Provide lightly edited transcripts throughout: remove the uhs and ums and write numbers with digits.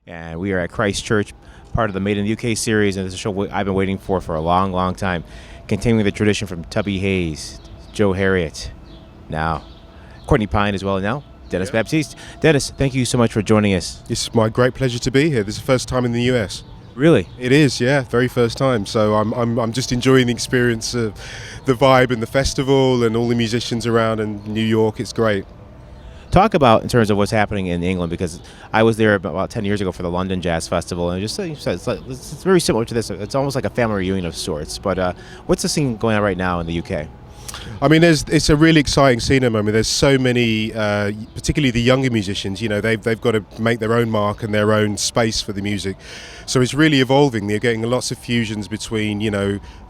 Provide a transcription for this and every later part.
and we are at Christchurch, part of the Made in the UK series, and this is a show I've been waiting for a long, long time, continuing the tradition from Tubby Hayes, Joe Harriott, now Courtney Pine as well, and now Denys Baptiste. Denys, thank you so much for joining us. It's my great pleasure to be here. This is the first time in the US. Really? It is, yeah, very first time. So I'm just enjoying the experience of the vibe and the festival and all the musicians around in New York. It's great. Talk about in terms of what's happening in England, because I was there about 10 years ago for the London Jazz Festival, and it's very similar to this. It's almost like a family reunion of sorts. But what's the scene going on right now in the UK? I mean, it's a really exciting scene at the moment. There's so many, particularly the younger musicians. You know, they've got to make their own mark and their own space for the music. So it's really evolving. They're getting lots of fusions between,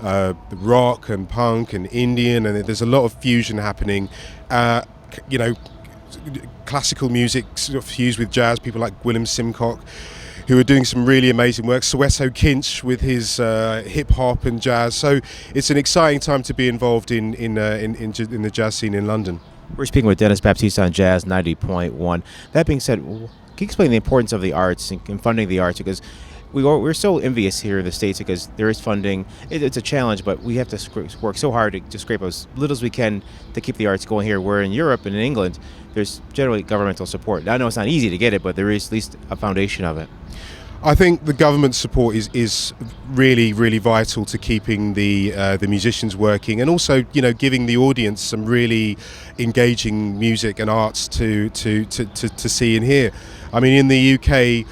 rock and punk and Indian, and there's a lot of fusion happening. Classical music sort of fused with jazz. People like William Simcock, who are doing some really amazing work. Soweto Kinch with his hip hop and jazz. So it's an exciting time to be involved in the jazz scene in London. We're speaking with Denys Baptiste on Jazz 90.1. That being said, can you explain the importance of the arts and funding the arts? Because we're so envious here in the States because there is funding. It's a challenge, but we have to work so hard to scrape as little as we can to keep the arts going here. Where in Europe and in England, there's generally governmental support. Now, I know it's not easy to get it, but there is at least a foundation of it. I think the government support is really, really vital to keeping the musicians working, and also giving the audience some really engaging music and arts to see and hear. I mean, in the UK,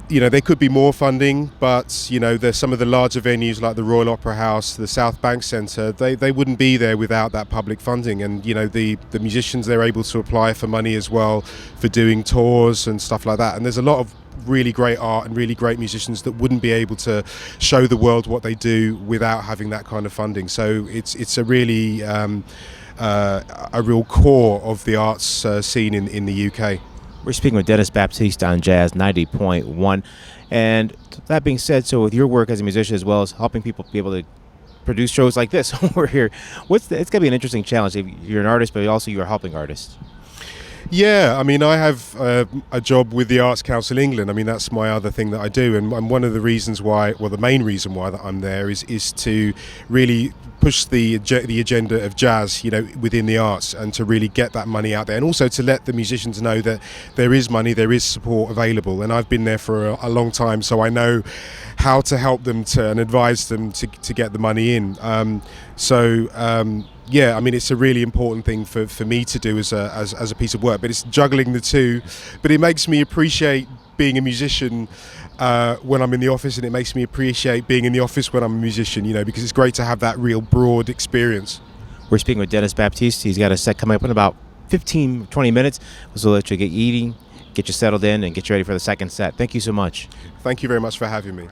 there could be more funding, but there's some of the larger venues like the Royal Opera House, the South Bank Centre, they wouldn't be there without that public funding. And the musicians, they're able to apply for money as well for doing tours and stuff like that. And there's a lot of really great art and really great musicians that wouldn't be able to show the world what they do without having that kind of funding. So it's a really a real core of the arts scene in the UK. We're speaking with Denys Baptiste on Jazz 90.1. And that being said, so with your work as a musician as well as helping people be able to produce shows like this over here, it's going to be an interesting challenge. You're an artist, but also you're helping artists. Yeah, I mean, I have a job with the Arts Council England. I mean, that's my other thing that I do, and one of the reasons why, well, the main reason why that I'm there is to really push the agenda of jazz, within the arts, and to really get that money out there, and also to let the musicians know that there is money, there is support available. And I've been there for a long time, so I know how to help them and advise them to get the money in. Yeah, I mean, it's a really important thing for me to do as a piece of work, but it's juggling the two. But it makes me appreciate being a musician when I'm in the office, and it makes me appreciate being in the office when I'm a musician, because it's great to have that real broad experience. We're speaking with Denys Baptiste. He's got a set coming up in about 15-20 minutes. So we'll let you get eating, get you settled in, and get you ready for the second set. Thank you so much. Thank you very much for having me.